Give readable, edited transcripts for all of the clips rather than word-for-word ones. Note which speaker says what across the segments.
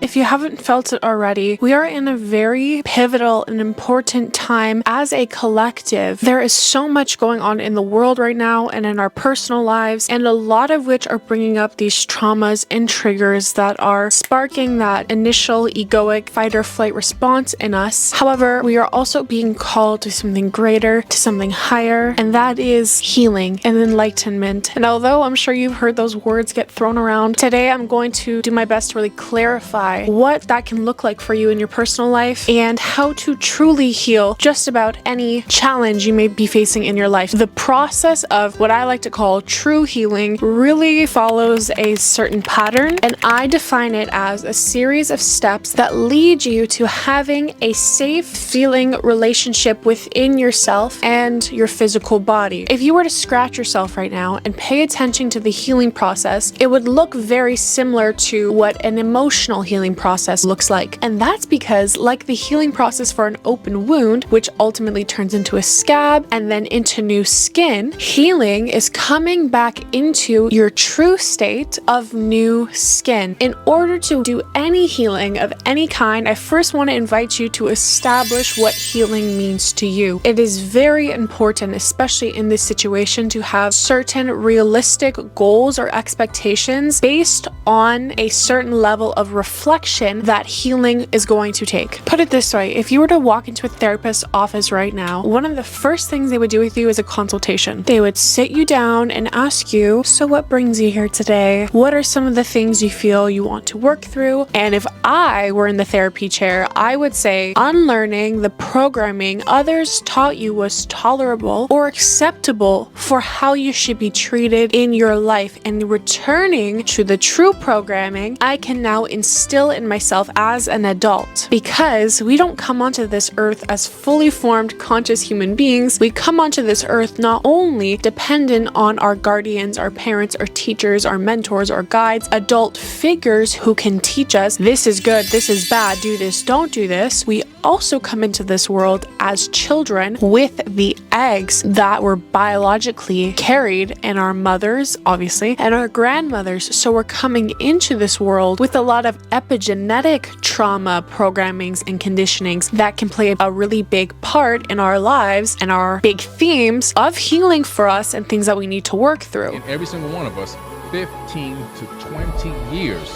Speaker 1: if you haven't felt it already, we are in a very pivotal and important time as a collective. There is so much going on in the world right now and in our personal lives, and a lot of which are bringing up these traumas and triggers that are sparking that initial egoic fight or flight response in us. However, we are also being called to something greater, to something higher, and that is healing and enlightenment. And although I'm sure you've heard those words get thrown around, today I'm going to do my best to really clarify what that can look like for you in your personal life and how to truly heal just about any challenge you may be facing in your life. The process of what I like to call true healing really follows a certain pattern, and I define it as a series of steps that lead you to having a safe feeling relationship within yourself and your physical body. If you were to scratch yourself right now and pay attention to the healing process, it would look very similar to what an emotional healing process looks like. And that's because, like the healing process for an open wound, which ultimately turns into a scab and then into new skin, healing is coming back into your true state of new skin. In order to do any healing of any kind, I first want to invite you to establish what healing means to you. It is very important, especially in this situation, to have certain realistic goals or expectations based on a certain level of reflection that healing is going to take. Put it this way, if you were to walk into a therapist's office right now, one of the first things they would do with you is a consultation. They would sit you down and ask you, so what brings you here today? What are some of the things you feel you want to work through? And if I were in the therapy chair, I would say unlearning the programming others taught you was tolerable or acceptable for how you should be treated in your life, and returning to the true programming I can now instill in myself as an adult. Because we don't come onto this earth as fully formed conscious human beings, we come onto this earth not only dependent on our guardians, our parents, our teachers, our mentors, our guides, adult figures who can teach us this is good, this is bad, do this, don't do this. We also come into this world as children with the eggs that were biologically carried in our mothers, obviously, and our grandmothers. So we're coming into this world with a lot of epigenetic trauma programmings and conditionings that can play a really big part in our lives and our big themes of healing for us and things that we need to work through.
Speaker 2: In every single one of us, 15 to 20 years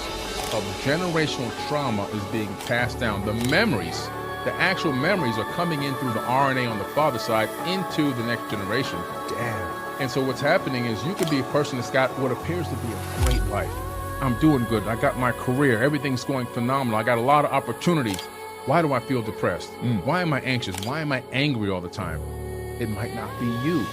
Speaker 2: of generational trauma is being passed down. The memories, the actual memories are coming in through the RNA on the father's side into the next generation.
Speaker 3: Damn.
Speaker 2: And so what's happening is you could be a person that's got what appears to be a great life. I'm doing good. I got my career. Everything's going phenomenal. I got a lot of opportunities. Why do I feel depressed? Why am I anxious? Why am I angry all the time? It might not be you.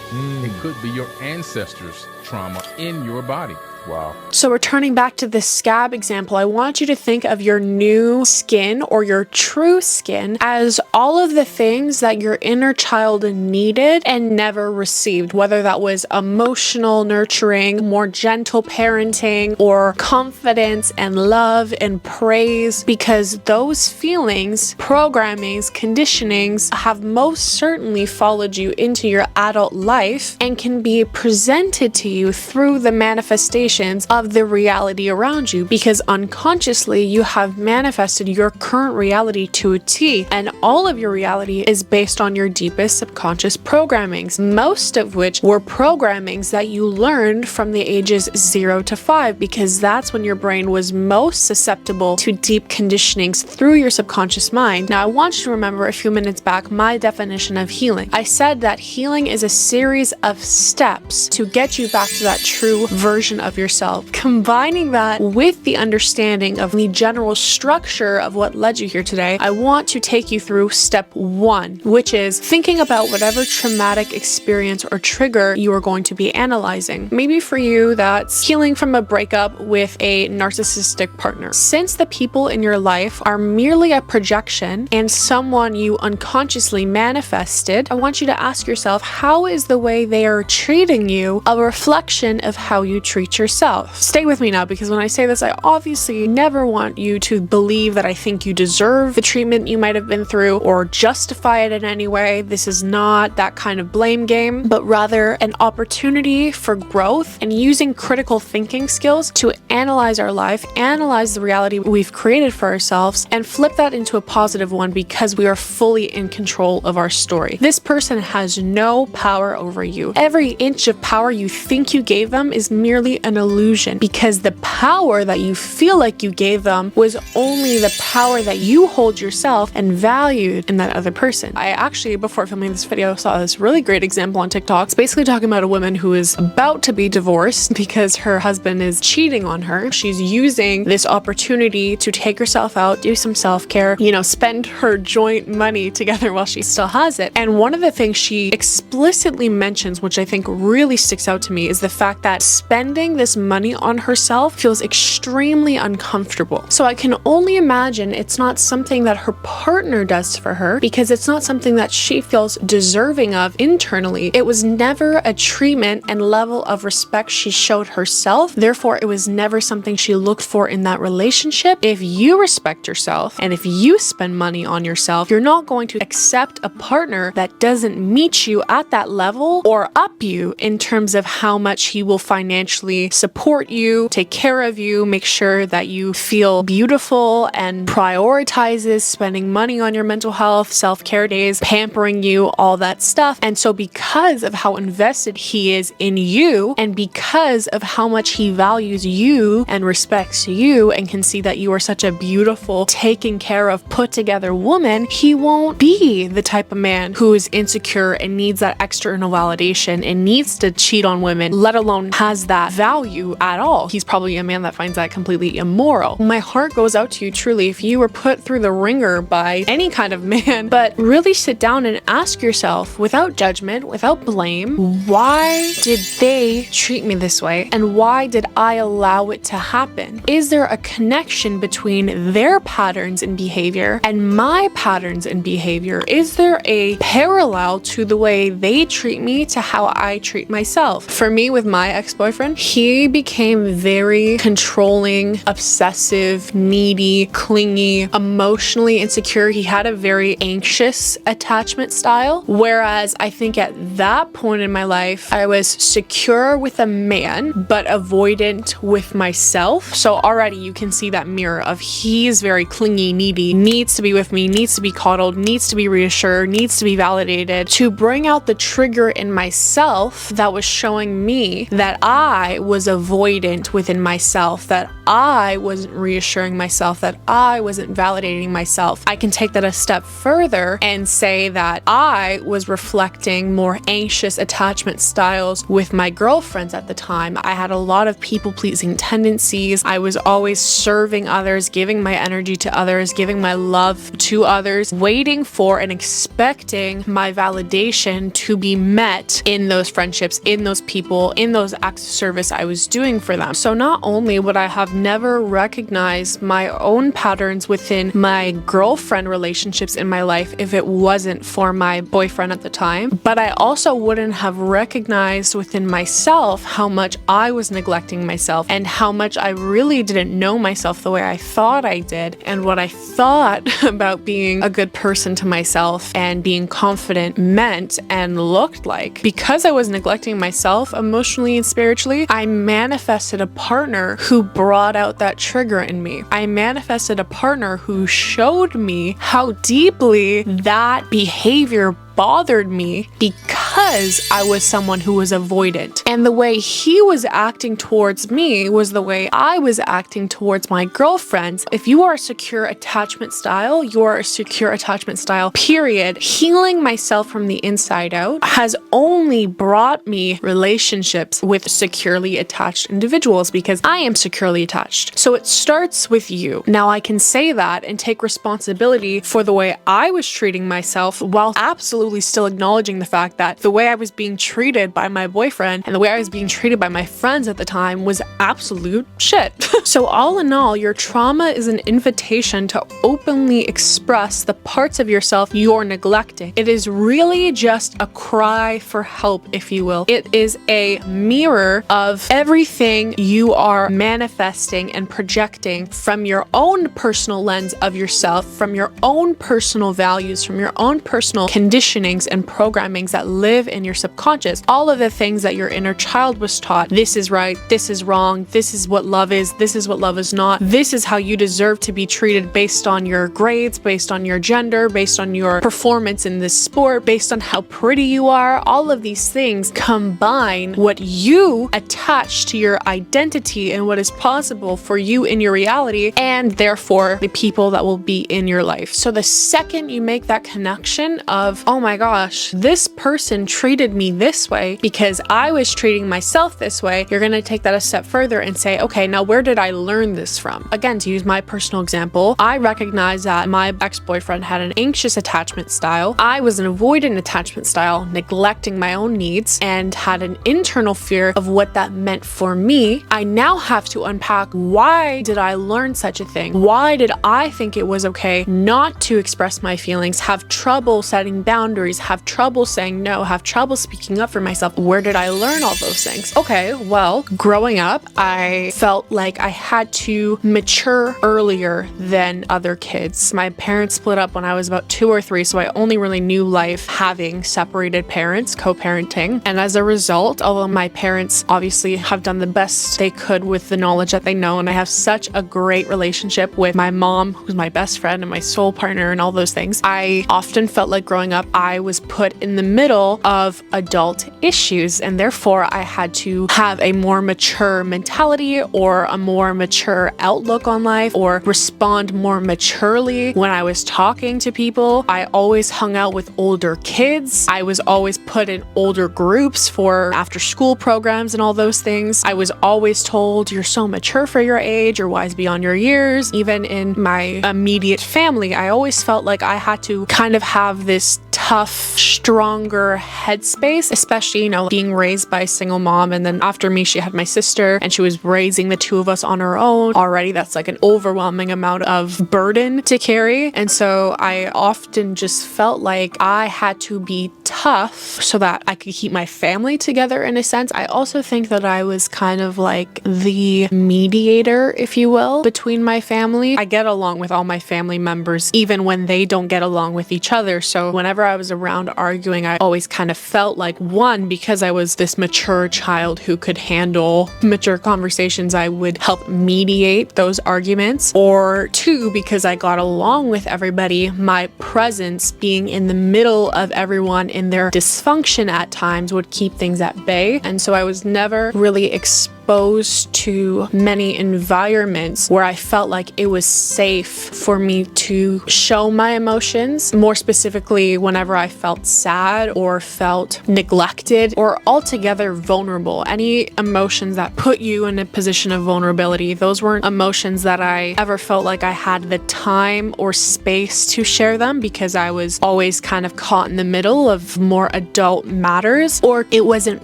Speaker 2: It could be your ancestors' trauma in your body.
Speaker 3: Wow.
Speaker 1: So returning back to this scab example, I want you to think of your new skin or your true skin as all of the things that your inner child needed and never received, whether that was emotional nurturing, more gentle parenting, or confidence and love and praise, because those feelings, programmings, conditionings have most certainly followed you into your adult life and can be presented to you through the manifestation of the reality around you, because unconsciously you have manifested your current reality to a T, and all of your reality is based on your deepest subconscious programmings, most of which were programmings that you learned from the ages 0 to 5, because that's when your brain was most susceptible to deep conditionings through your subconscious mind. Now, I want you to remember a few minutes back my definition of healing. I said that healing is a series of steps to get you back to that true version of yourself. Combining that with the understanding of the general structure of what led you here today, I want to take you through step 1, which is thinking about whatever traumatic experience or trigger you are going to be analyzing. Maybe for you, that's healing from a breakup with a narcissistic partner. Since the people in your life are merely a projection and someone you unconsciously manifested, I want you to ask yourself, how is the way they are treating you a reflection of how you treat yourself? yourself. Stay with me now, because when I say this, I obviously never want you to believe that I think you deserve the treatment you might have been through or justify it in any way. This is not that kind of blame game, but rather an opportunity for growth and using critical thinking skills to analyze our life, analyze the reality we've created for ourselves, and flip that into a positive one because we are fully in control of our story. This person has no power over you. Every inch of power you think you gave them is merely an illusion, because the power that you feel like you gave them was only the power that you hold yourself and valued in that other person. I actually, before filming this video, saw this really great example on TikTok. It's basically talking about a woman who is about to be divorced because her husband is cheating on her. She's using this opportunity to take herself out, do some self-care, spend her joint money together while she still has it. And one of the things she explicitly mentions, which I think really sticks out to me, is the fact that spending this money on herself feels extremely uncomfortable. So I can only imagine it's not something that her partner does for her, because it's not something that she feels deserving of internally. It was never a treatment and level of respect she showed herself. Therefore, it was never something she looked for in that relationship. If you respect yourself and if you spend money on yourself, you're not going to accept a partner that doesn't meet you at that level or up you in terms of how much he will financially support you, take care of you, make sure that you feel beautiful, and prioritizes spending money on your mental health, self-care days, pampering you, all that stuff. And so because of how invested he is in you, and because of how much he values you and respects you and can see that you are such a beautiful, taken care of, put together woman, he won't be the type of man who is insecure and needs that external validation and needs to cheat on women, let alone has that value at all. He's probably a man that finds that completely immoral. My heart goes out to you truly if you were put through the ringer by any kind of man, but really sit down and ask yourself, without judgment, without blame, why did they treat me this way? And why did I allow it to happen? Is there a connection between their patterns and behavior and my patterns and behavior? Is there a parallel to the way they treat me to how I treat myself? For me, with my ex-boyfriend, he became very controlling, obsessive, needy, clingy, emotionally insecure. He had a very anxious attachment style, whereas I think at that point in my life, I was secure with a man, but avoidant with myself. So already you can see that mirror of he's very clingy, needy, needs to be with me, needs to be coddled, needs to be reassured, needs to be validated, to bring out the trigger in myself that was showing me that I was avoidant within myself, that I wasn't reassuring myself, that I wasn't validating myself. I can take that a step further and say that I was reflecting more anxious attachment styles with my girlfriends at the time. I had a lot of people-pleasing tendencies. I was always serving others, giving my energy to others, giving my love to others, waiting for and expecting my validation to be met in those friendships, in those people, in those acts of service I was doing for them. So not only would I have never recognized my own patterns within my girlfriend relationships in my life if it wasn't for my boyfriend at the time, but I also wouldn't have recognized within myself how much I was neglecting myself and how much I really didn't know myself the way I thought I did, and what I thought about being a good person to myself and being confident meant and looked like. Because I was neglecting myself emotionally and spiritually, I manifested a partner who brought out that trigger in me. I manifested a partner who showed me how deeply that behavior bothered me because I was someone who was avoidant. And the way he was acting towards me was the way I was acting towards my girlfriends. If you are a secure attachment style, you are a secure attachment style, period. Healing myself from the inside out has only brought me relationships with securely attached individuals because I am securely attached. So it starts with you. Now I can say that and take responsibility for the way I was treating myself while absolutely still acknowledging the fact that the the way I was being treated by my boyfriend and the way I was being treated by my friends at the time was absolute shit. So all in all, your trauma is an invitation to openly express the parts of yourself you're neglecting. It is really just a cry for help, if you will. It is a mirror of everything you are manifesting and projecting from your own personal lens of yourself, from your own personal values, from your own personal conditionings and programmings that live in your subconscious. All of the things that your inner child was taught. This is right, this is wrong, this is what love is, this is what love is not. This is how you deserve to be treated based on your grades, based on your gender, based on your performance in this sport, based on how pretty you are. All of these things combine what you attach to your identity and what is possible for you in your reality, and therefore the people that will be in your life. So the second you make that connection of, oh my gosh, this person treated me this way because I was treating myself this way, you're going to take that a step further and say, okay, now where did I learn this from? Again, to use my personal example, I recognize that my ex-boyfriend had an anxious attachment style. I was an avoidant attachment style, neglecting my own needs, and had an internal fear of what that meant for me. I now have to unpack, why did I learn such a thing? Why did I think it was okay not to express my feelings, have trouble setting boundaries, have trouble saying no, have trouble speaking up for myself? Where did I learn all those things? Okay, well, growing up, I felt like I had to mature earlier than other kids. My parents split up when I was about 2 or 3, so I only really knew life having separated parents, co-parenting. And as a result, although my parents obviously have done the best they could with the knowledge that they know, and I have such a great relationship with my mom, who's my best friend and my soul partner and all those things, I often felt like growing up, I was put in the middle of adult issues, and therefore I had to have a more mature mentality or a more mature outlook on life, or respond more maturely when I was talking to people. I always hung out with older kids. I was always put in older groups for after school programs and all those things. I was always told, you're so mature for your age, you're wise beyond your years. Even in my immediate family, I always felt like I had to kind of have this tough, stronger headspace, especially, being raised by a single mom. And then after me, she had my sister, and she was raising the two of us on her own. Already, that's like an overwhelming amount of burden to carry. And so I often just felt like I had to be tough so that I could keep my family together in a sense. I also think that I was kind of like the mediator, if you will, between my family. I get along with all my family members, even when they don't get along with each other. So whenever I was around arguing, I always kind of felt like, one, because I was this mature child who could handle mature conversations, I would help mediate those arguments, or two, because I got along with everybody, my presence being in the middle of everyone in their dysfunction at times would keep things at bay. And so I was never really exposed to many environments where I felt like it was safe for me to show my emotions. More specifically, whenever I felt sad or felt neglected or altogether vulnerable, any emotions that put you in a position of vulnerability, those weren't emotions that I ever felt like I had the time or space to share them, because I was always kind of caught in the middle of more adult matters, or it wasn't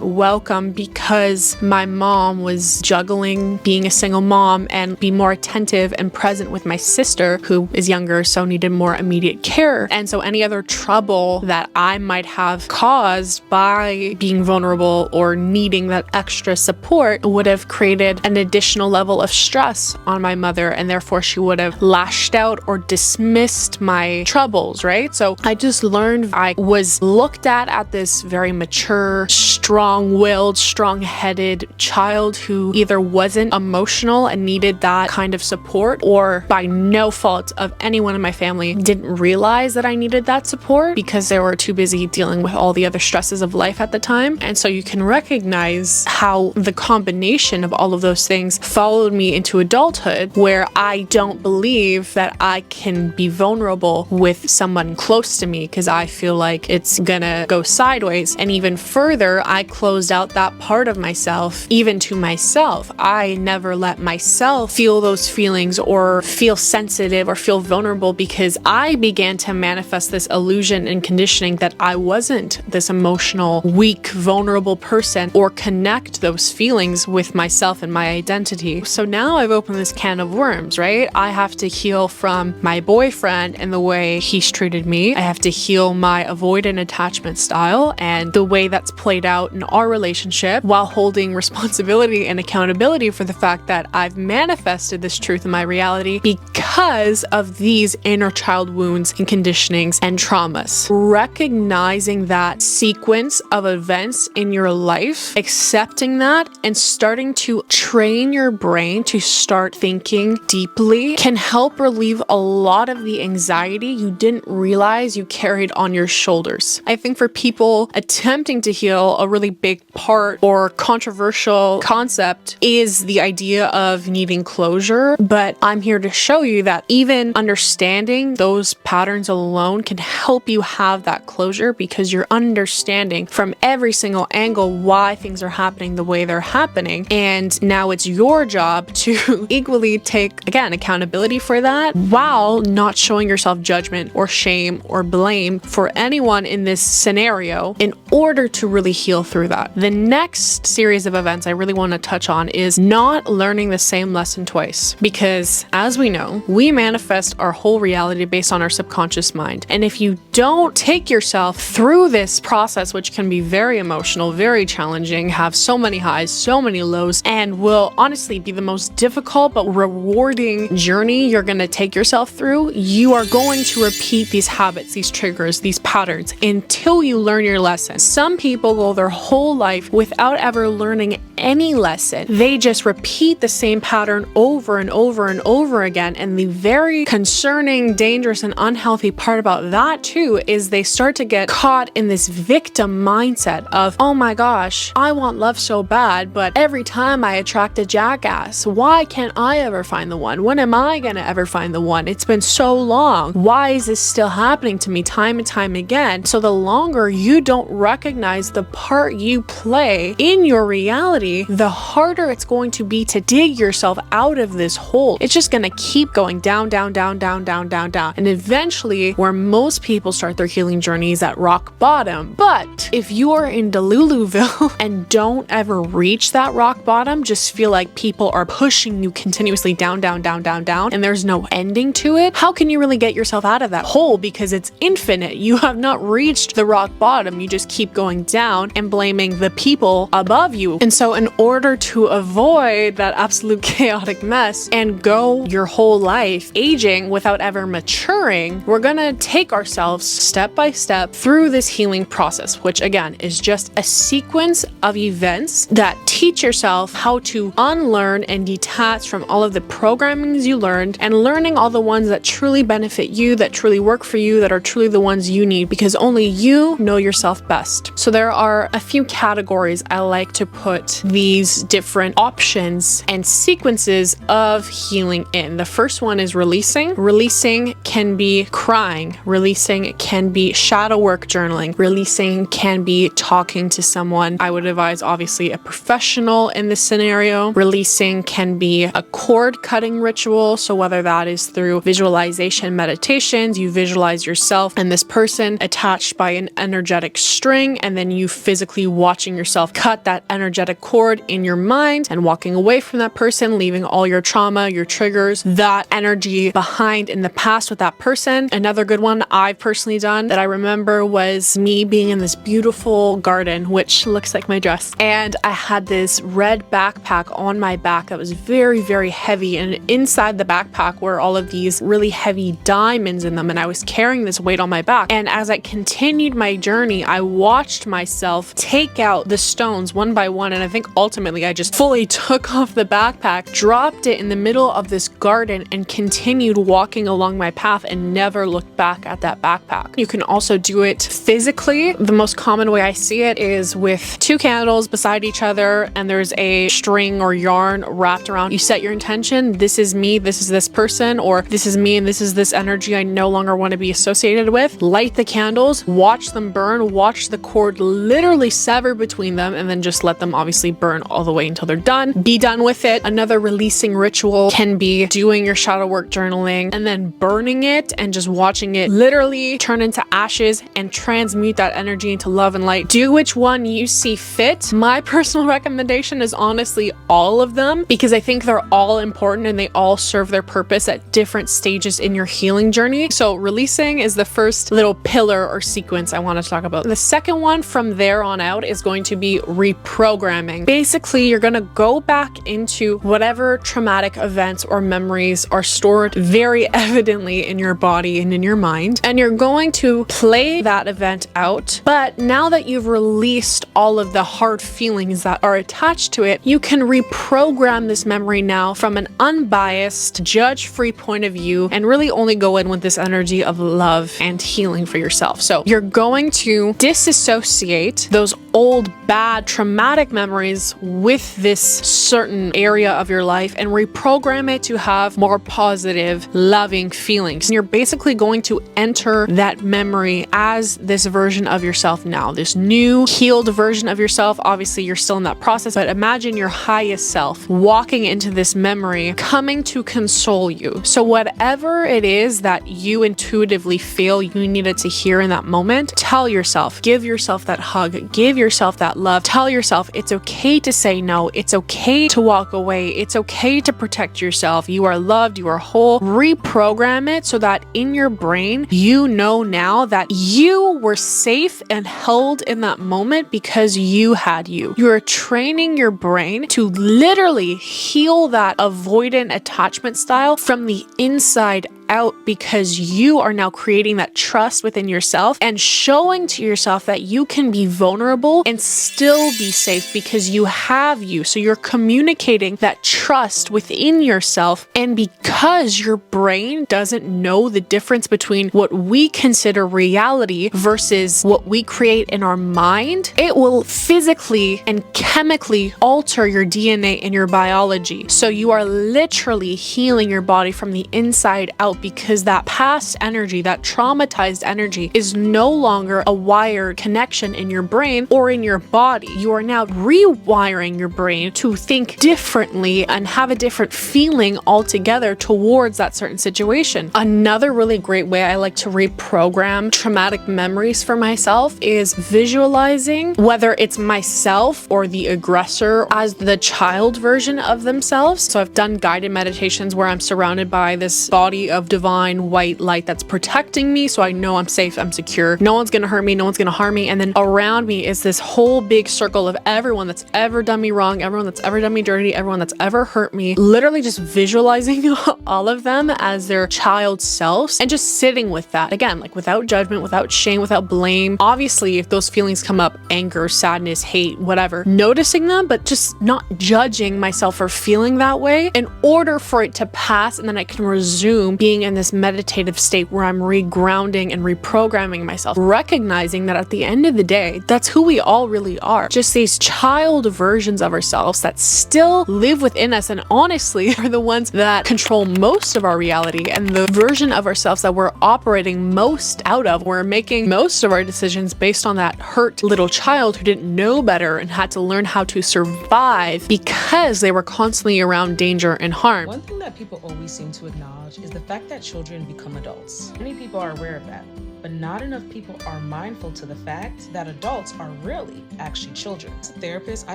Speaker 1: welcome because my mom was juggling being a single mom and be more attentive and present with my sister, who is younger, so needed more immediate care. And so any other trouble that I might have caused by being vulnerable or needing that extra support would have created an additional level of stress on my mother, and therefore she would have lashed out or dismissed my troubles, right? So I just learned I was looked at this very mature, strong-willed, strong-headed child who either wasn't emotional and needed that kind of support, or by no fault of anyone in my family didn't realize that I needed that support because they were too busy dealing with all the other stresses of life at the time. And so you can recognize how the combination of all of those things followed me into adulthood, where I don't believe that I can be vulnerable with someone close to me because I feel like it's gonna go sideways. And even further, I closed out that part of myself, even to myself. I never let myself feel those feelings or feel sensitive or feel vulnerable because I began to manifest this illusion and conditioning that I wasn't this emotional, weak, vulnerable person or connect those feelings with myself and my identity. So now I've opened this can of worms, right? I have to heal from my boyfriend and the way he's treated me. I have to heal my avoidant attachment style and the way that's played out in our relationship while holding responsibility and accountability for the fact that I've manifested this truth in my reality because of these inner child wounds and conditionings and traumas. Recognizing that sequence of events in your life, accepting that, and starting to train your brain to start thinking deeply can help relieve a lot of the anxiety you didn't realize you carried on your shoulders. I think for people attempting to heal, a really big part or controversial concept is the idea of needing closure, but I'm here to show you that even understanding those patterns alone can help you have that closure because you're understanding from every single angle why things are happening the way they're happening. And now it's your job to equally take, again, accountability for that while not showing yourself judgment or shame or blame for anyone in this scenario in order to really heal through that. The next series of events I really want to touch on is not learning the same lesson twice. Because as we know, we manifest our whole reality based on our subconscious mind. And if you don't take yourself through this process, which can be very emotional, very challenging, have so many highs, so many lows, and will honestly be the most difficult but rewarding journey you're going to take yourself through, you are going to repeat these habits, these triggers, these patterns until you learn your lesson. Some people go their whole life without ever learning any lesson. They just repeat the same pattern over and over and over again. And the very concerning, dangerous, and unhealthy part about that too is they start to get caught in this victim mindset of, oh my gosh, I want love so bad, but every time I attract a jackass, why can't I ever find the one? When am I gonna ever find the one? It's been so long. Why is this still happening to me time and time again? So the longer you don't recognize the part you play in your reality, the harder it's going to be to dig yourself out of this hole. It's just gonna keep going down, down, down, down, down, down, down. And eventually, where most people start their healing journeys at rock bottom. But if you are in Deluluville and don't ever reach that rock bottom, just feel like people are pushing you continuously down, down, down, down, down, and there's no ending to it, how can you really get yourself out of that hole? Because it's infinite. You have not reached the rock bottom. You just keep going down and blaming the people above you. And so in order to avoid that absolute chaotic mess and go your whole life aging without ever maturing, we're gonna take ourselves step by step through this healing process, which again is just a sequence of events that teach yourself how to unlearn and detach from all of the programmings you learned and learning all the ones that truly benefit you, that truly work for you, that are truly the ones you need, because only you know yourself best. So there are a few categories I like to put these different options and sequences of healing in. The first one is releasing. Releasing can be crying. Releasing can be shadow work journaling. Releasing can be talking to someone. I would advise obviously a professional in this scenario. Releasing can be a cord cutting ritual. So whether that is through visualization meditations, you visualize yourself and this person attached by an energetic string, and then you physically watching yourself cut that energetic cord in your mind and walking away from that person, leaving all your trauma, your triggers, that energy behind in the past with that person. Another good one I've personally done that I remember was me being in this beautiful garden, which looks like my dress. And I had this red backpack on my back that was very, very heavy. And inside the backpack were all of these really heavy diamonds in them. And I was carrying this weight on my back. And as I continued my journey, I watched myself take out the stones one by one. And I think ultimately I just fully took off the backpack, dropped it in the middle of this garden, and continued walking along my path and never looked back at that backpack. You can also do it physically. The most common way I see it is with two candles beside each other and there's a string or yarn wrapped around. You set your intention. This is me. This is this person, or this is me and this is this energy I no longer want to be associated with. Light the candles, watch them burn, watch the cord literally sever between them, and then just let them obviously burn all the way until they're done. Be done with it. Another releasing ritual can be doing your shadow work journaling and then burning it and just watching it literally turn into ashes and transmute that energy into love and light. Do which one you see fit. My personal recommendation is honestly all of them, because I think they're all important and they all serve their purpose at different stages in your healing journey. So releasing is the first little pillar or sequence I want to talk about. The second one from there on out is going to be reprogramming. Basically, you're going to go back into whatever traumatic events or memories are stored very evidently in your body and in your mind, and you're going to play that event out. But now that you've released all of the hard feelings that are attached to it, you can reprogram this memory now from an unbiased, judge-free point of view and really only go in with this energy of love and healing for yourself. So you're going to disassociate those old, bad, traumatic memories with this certain area of your life and reprogram it to have more positive, loving feelings. And you're basically going to enter that memory as this version of yourself now, this new, healed version of yourself. Obviously, you're still in that process, but imagine your highest self walking into this memory, coming to console you. So whatever it is that you intuitively feel you needed to hear in that moment, tell yourself, give yourself that hug, give yourself that love. Tell yourself it's okay to say no. It's okay to walk away. It's okay to protect yourself. You are loved. You are whole. Reprogram it so that in your brain, you know now that you were safe and held in that moment because you had you. You're training your brain to literally heal that avoidant attachment style from the inside out, because you are now creating that trust within yourself and showing to yourself that you can be vulnerable and still be safe because you have you. So you're communicating that trust within yourself, and because your brain doesn't know the difference between what we consider reality versus what we create in our mind, it will physically and chemically alter your DNA and your biology. So you are literally healing your body from the inside out, because that past energy, that traumatized energy, is no longer a wired connection in your brain or in your body. You are now rewiring your brain to think differently and have a different feeling altogether towards that certain situation. Another really great way I like to reprogram traumatic memories for myself is visualizing whether it's myself or the aggressor as the child version of themselves. So I've done guided meditations where I'm surrounded by this body of divine white light that's protecting me, so I know I'm safe, I'm secure, no one's gonna hurt me, no one's gonna harm me. And then around me is this whole big circle of everyone that's ever done me wrong, everyone that's ever done me dirty, everyone that's ever hurt me, literally just visualizing all of them as their child selves and just sitting with that, again, like without judgment, without shame, without blame. Obviously, if those feelings come up, anger, sadness, hate, whatever, noticing them, but just not judging myself for feeling that way in order for it to pass, and then I can resume being in this meditative state where I'm regrounding and reprogramming myself, recognizing that at the end of the day, that's who we all really are. Just these child versions of ourselves that still live within us and honestly are the ones that control most of our reality, and the version of ourselves that we're operating most out of. We're making most of our decisions based on that hurt little child who didn't know better and had to learn how to survive because they were constantly around danger and harm.
Speaker 3: One thing that people always seem to acknowledge is the fact that children become adults. Many people are aware of that, but not enough people are mindful to the fact that adults are really actually children. As a therapist, I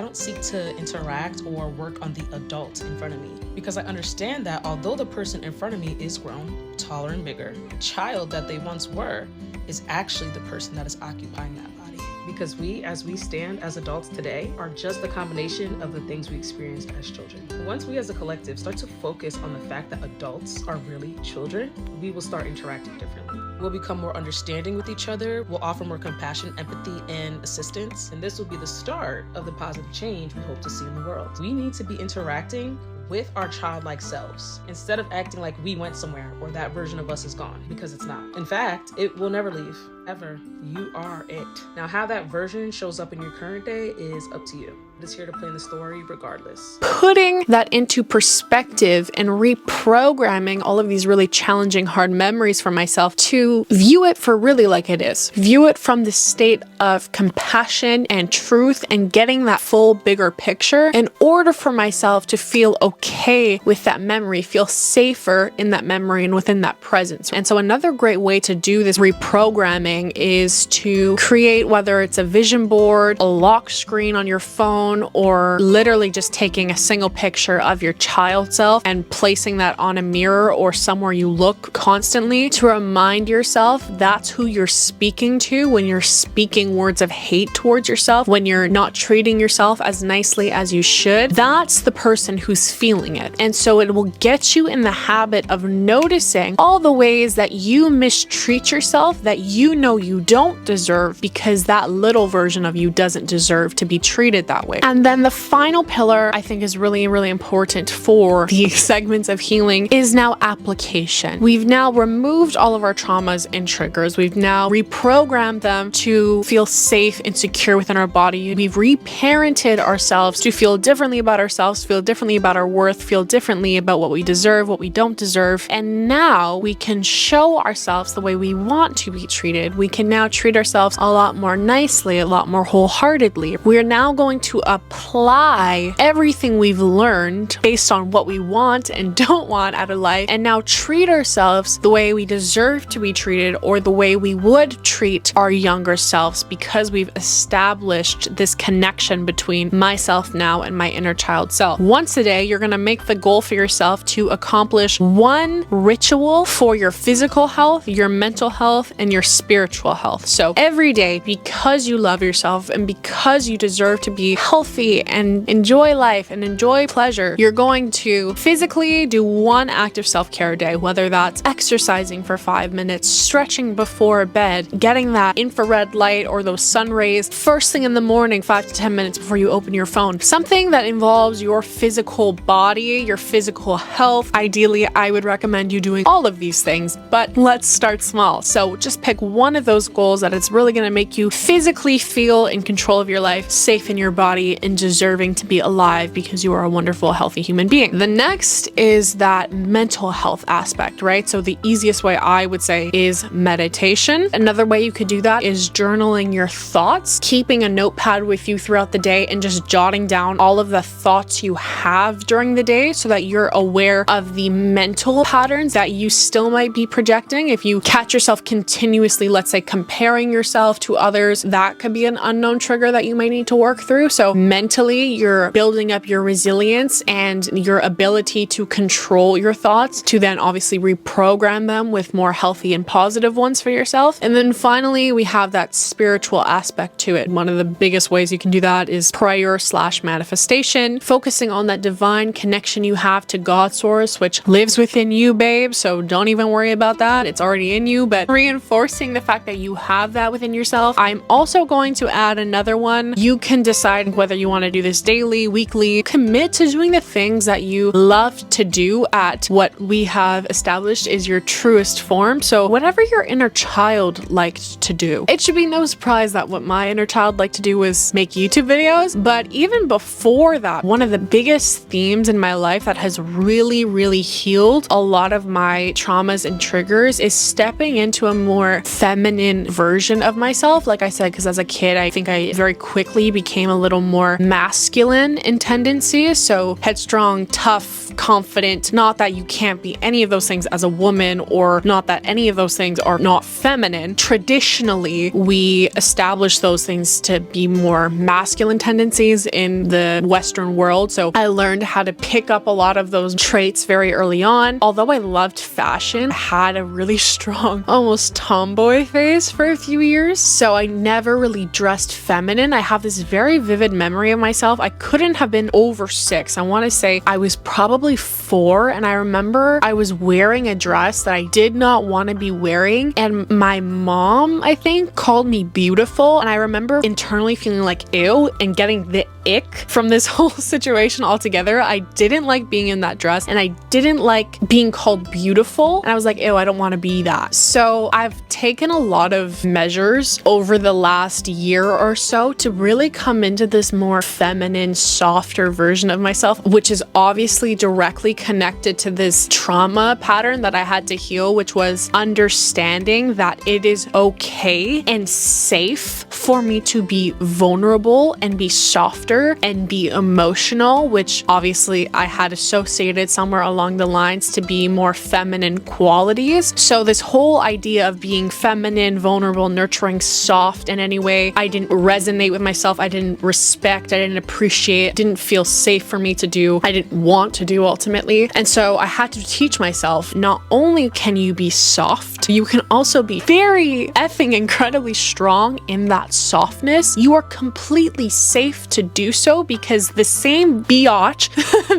Speaker 3: don't seek to interact or work on the adult in front of me, because I understand that although the person in front of me is grown, taller and bigger, the child that they once were is actually the person that is occupying that body. Because we, as we stand as adults today, are just the combination of the things we experienced as children. Once we as a collective start to focus on the fact that adults are really children, we will start interacting differently. We'll become more understanding with each other, we'll offer more compassion, empathy, and assistance, and this will be the start of the positive change we hope to see in the world. We need to be interacting with our childlike selves instead of acting like we went somewhere or that version of us is gone, because it's not. In fact, it will never leave, ever. You are it. Now, how that version shows up in your current day is up to you. It's here to play in the story regardless.
Speaker 1: Putting that into perspective and reprogramming all of these really challenging, hard memories for myself to view it for really like it is. View it from the state of compassion and truth and getting that full bigger picture in order for myself to feel okay with that memory, feel safer in that memory and within that presence. And so another great way to do this reprogramming is to create, whether it's a vision board, a lock screen on your phone, or literally just taking a single picture of your child self and placing that on a mirror or somewhere you look constantly to remind yourself that's who you're speaking to when you're speaking words of hate towards yourself, when you're not treating yourself as nicely as you should. That's the person who's feeling it. And so it will get you in the habit of noticing all the ways that you mistreat yourself that you know you don't deserve because that little version of you doesn't deserve to be treated that way. And then the final pillar I think is really, really important for the segments of healing is now application. We've now removed all of our traumas and triggers. We've now reprogrammed them to feel safe and secure within our body. We've reparented ourselves to feel differently about ourselves, feel differently about our worth, feel differently about what we deserve, what we don't deserve. And now we can show ourselves the way we want to be treated. We can now treat ourselves a lot more nicely, a lot more wholeheartedly. We're now going to apply everything we've learned based on what we want and don't want out of life, and now treat ourselves the way we deserve to be treated or the way we would treat our younger selves, because we've established this connection between myself now and my inner child self. Once a day, you're going to make the goal for yourself to accomplish one ritual for your physical health, your mental health, and your spiritual health. So every day, because you love yourself and because you deserve to be healthy and enjoy life and enjoy pleasure, you're going to physically do one act of self-care a day, whether that's exercising for 5 minutes, stretching before bed, getting that infrared light or those sun rays first thing in the morning, 5 to 10 minutes before you open your phone. Something that involves your physical body, your physical health. Ideally, I would recommend you doing all of these things, but let's start small. So just pick one of those goals that it's really going to make you physically feel in control of your life, safe in your body, and deserving to be alive because you are a wonderful, healthy human being. The next is that mental health aspect, right? So the easiest way I would say is meditation. Another way you could do that is journaling your thoughts, keeping a notepad with you throughout the day and just jotting down all of the thoughts you have during the day so that you're aware of the mental patterns that you still might be projecting. If you catch yourself continuously, let's say, comparing yourself to others, that could be an unknown trigger that you might need to work through. So mentally, you're building up your resilience and your ability to control your thoughts to then obviously reprogram them with more healthy and positive ones for yourself. And then finally, we have that spiritual aspect to it. One of the biggest ways you can do that is prayer/manifestation, focusing on that divine connection you have to God's source, which lives within you, babe. So don't even worry about that. It's already in you, but reinforcing the fact that you have that within yourself. I'm also going to add another one. You can decide whether you want to do this daily, weekly. Commit to doing the things that you love to do at what we have established is your truest form. So whatever your inner child liked to do. It should be no surprise that what my inner child liked to do was make YouTube videos. But even before that, one of the biggest themes in my life that has really, really healed a lot of my traumas and triggers is stepping into a more feminine version of myself. Like I said, because as a kid, I think I very quickly became a little more masculine in tendencies. So headstrong, tough, confident. Not that you can't be any of those things as a woman, or not that any of those things are not feminine. Traditionally, we establish those things to be more masculine tendencies in the Western world. So I learned how to pick up a lot of those traits very early on. Although I loved fashion, I had a really strong, almost tomboy phase for a few years. So I never really dressed feminine. I have this very vivid memory of myself. I couldn't have been over 6. I want to say I was probably 4, and I remember I was wearing a dress that I did not want to be wearing, and my mom, I think, called me beautiful, and I remember internally feeling like ew and getting the ick from this whole situation altogether. I didn't like being in that dress, and I didn't like being called beautiful. And I was like, ew, I don't want to be that. So I've taken a lot of measures over the last year or so to really come into this more feminine, softer version of myself, which is obviously directly connected to this trauma pattern that I had to heal, which was understanding that it is okay and safe for me to be vulnerable and be softer and be emotional, which obviously I had associated somewhere along the lines to be more feminine qualities. So this whole idea of being feminine, vulnerable, nurturing, soft in any way, I didn't resonate with myself. I didn't respect, I didn't appreciate, didn't feel safe for me to do. I didn't want to do ultimately. And so I had to teach myself, not only can you be soft, you can also be very effing incredibly strong in that softness. You are completely safe to do so because the same biatch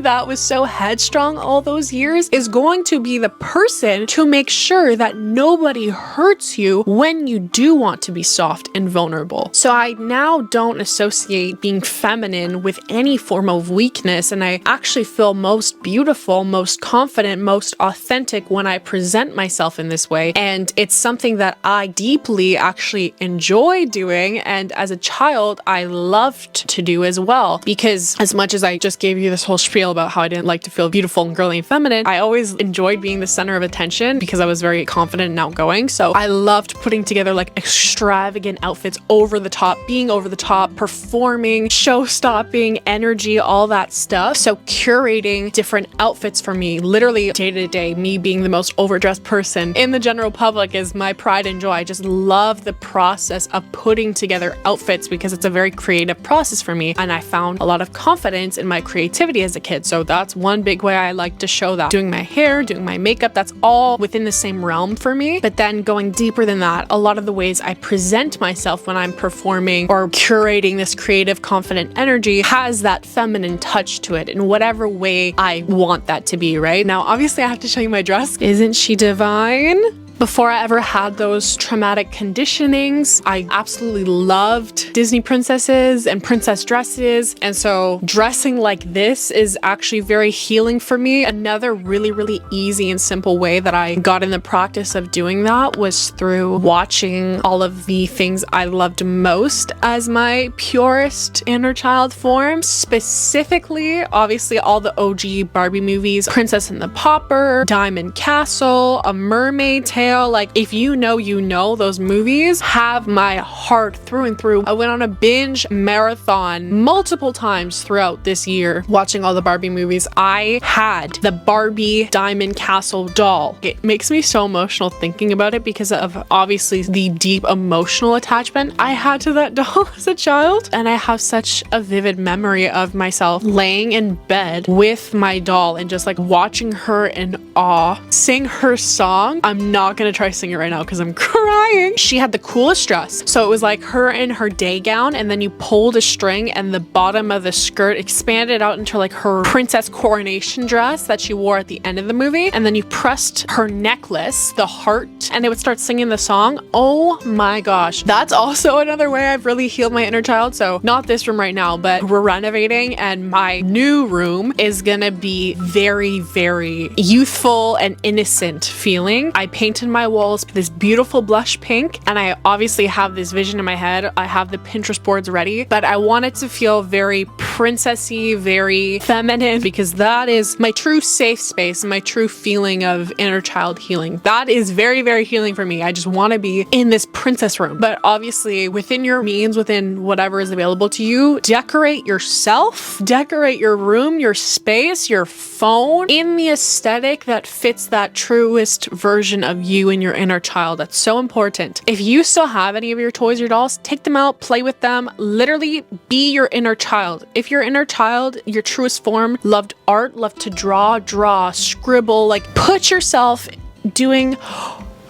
Speaker 1: that was so headstrong all those years is going to be the person to make sure that nobody hurts you when you do want to be soft and vulnerable. So I now don't associate being feminine with any form of weakness, and I actually feel most beautiful, most confident, most authentic when I present myself in this way. And it's something that I deeply actually enjoy doing, and as a child I loved to do as well, because as much as I just gave you this whole spiel about how I didn't like to feel beautiful and girly and feminine, I always enjoyed being the center of attention because I was very confident and outgoing. So I loved putting together like extravagant outfits, over the top, being over the top, performing, show-stopping, energy, all that stuff. So curating different outfits for me, literally day to day, me being the most overdressed person in the general public is my pride and joy. I just love the process of putting together outfits because it's a very creative process for me, and I found a lot of confidence in my creativity as a kid. So that's one big way I like to show that. Doing my hair, doing my makeup, that's all within the same realm for me. But then going deeper than that, a lot of the ways I present myself when I'm performing or curating this creative, confident energy has that feminine touch to it in whatever way I want that to be, right? Now, obviously I have to show you my dress. Isn't she divine? Before I ever had those traumatic conditionings, I absolutely loved Disney princesses and princess dresses. And so dressing like this is actually very healing for me. Another really, really easy and simple way that I got in the practice of doing that was through watching all of the things I loved most as my purest inner child form. Specifically, obviously all the OG Barbie movies, Princess and the Pauper, Diamond Castle, A Mermaid Tale. Like, if you know, those movies have my heart through and through. I went on a binge marathon multiple times throughout this year watching all the Barbie movies. I had the Barbie Diamond Castle doll. It makes me so emotional thinking about it because of obviously the deep emotional attachment I had to that doll as a child. And I have such a vivid memory of myself laying in bed with my doll and just like watching her in awe sing her song. I'm not gonna try to sing it right now because I'm crying. She had the coolest dress. So it was like her in her day gown, and then you pulled a string and the bottom of the skirt expanded out into like her princess coronation dress that she wore at the end of the movie. And then you pressed her necklace, the heart, and it would start singing the song. Oh my gosh. That's also another way I've really healed my inner child. So not this room right now, but we're renovating and my new room is gonna be very, very youthful and innocent feeling. I painted my walls this beautiful blush pink, and I obviously have this vision in my head. I have the Pinterest boards ready, but I want it to feel very princessy, very feminine, because that is my true safe space, my true feeling of inner child healing. That is very, very healing for me. I just want to be in this princess room. But obviously within your means, within whatever is available to you, decorate yourself, decorate your room, your space, your phone in the aesthetic that fits that truest version of you and your inner child. That's so important. If you still have any of your toys or dolls, take them out, play with them, literally be your inner child. If your inner child, your truest form, loved art, loved to draw, scribble, like put yourself doing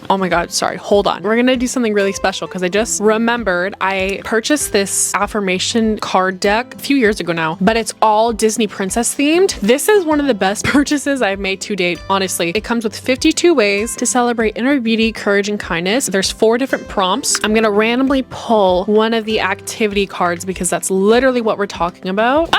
Speaker 1: Oh my god, sorry, hold on. We're gonna do something really special because I just remembered I purchased this affirmation card deck a few years ago now, but it's all Disney princess themed. This is one of the best purchases I've made to date, honestly. It comes with 52 ways to celebrate inner beauty, courage, and kindness. There's 4 different prompts. I'm gonna randomly pull one of the activity cards because that's literally what we're talking about.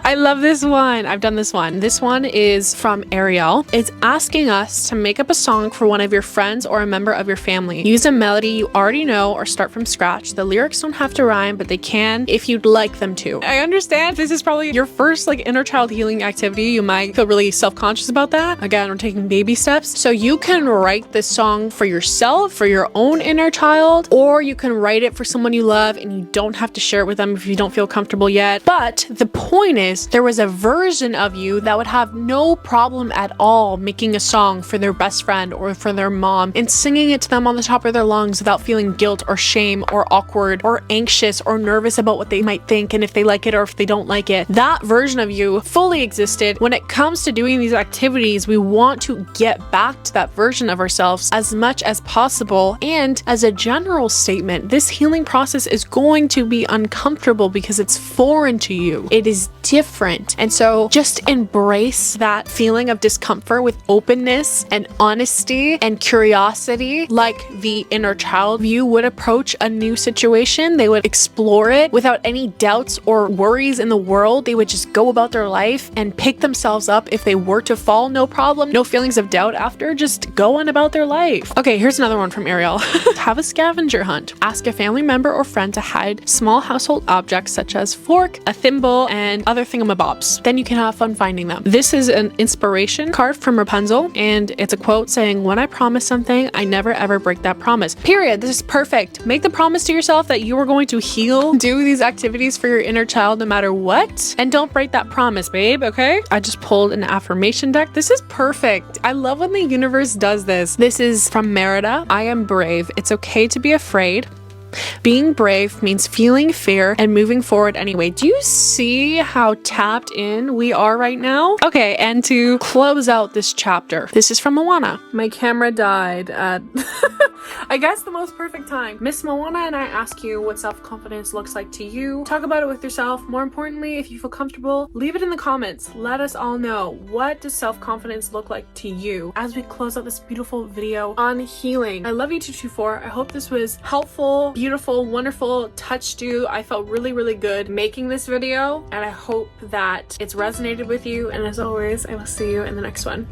Speaker 1: I love this one. I've done this one. This one is from Ariel. It's asking us to make up a song for one of your friends or a member of your family. Use a melody you already know or start from scratch. The lyrics don't have to rhyme, but they can if you'd like them to. I understand this is probably your first like inner child healing activity. You might feel really self-conscious about that. Again, we're taking baby steps. So you can write this song for yourself, for your own inner child, or you can write it for someone you love and you don't have to share it with them if you don't feel comfortable yet. But the point is, there was a version of you that would have no problem at all making a song for their best friend or for their mom and singing it to them on the top of their lungs without feeling guilt or shame or awkward or anxious or nervous about what they might think and if they like it or if they don't like it. That version of you fully existed. When it comes to doing these activities, we want to get back to that version of ourselves as much as possible. And as a general statement, this healing process is going to be uncomfortable because it's foreign to you. It is different. And so just embrace that feeling of discomfort with openness and honesty and curiosity, like the inner child view would approach a new situation. They would explore it without any doubts or worries in the world. They would just go about their life and pick themselves up if they were to fall, no problem. No feelings of doubt after, just go on about their life. Okay, here's another one from Ariel. Have a scavenger hunt. Ask a family member or friend to hide small household objects such as fork, a thimble, and other thingamabobs. Then you can have fun finding them. This is an inspiration card from Rapunzel, and it's a quote saying, "When I promise something, I never ever break that promise." Period. This is perfect. Make the promise to yourself that you are going to heal, do these activities for your inner child no matter what, and don't break that promise, babe, okay? I just pulled an affirmation deck. This is perfect. I love when the universe does this. This is from Merida. I am brave. It's okay to be afraid. Being brave means feeling fear and moving forward anyway. Do you see how tapped in we are right now? Okay, and to close out this chapter, this is from Moana. My camera died at I guess the most perfect time. Miss Moana and I ask you what self-confidence looks like to you. Talk about it with yourself. More importantly, if you feel comfortable, leave it in the comments. Let us all know, what does self-confidence look like to you as we close out this beautiful video on healing. I love you 224. I hope this was helpful, beautiful, wonderful, touched you. I felt really, really good making this video, and I hope that it's resonated with you. And as always, I will see you in the next one.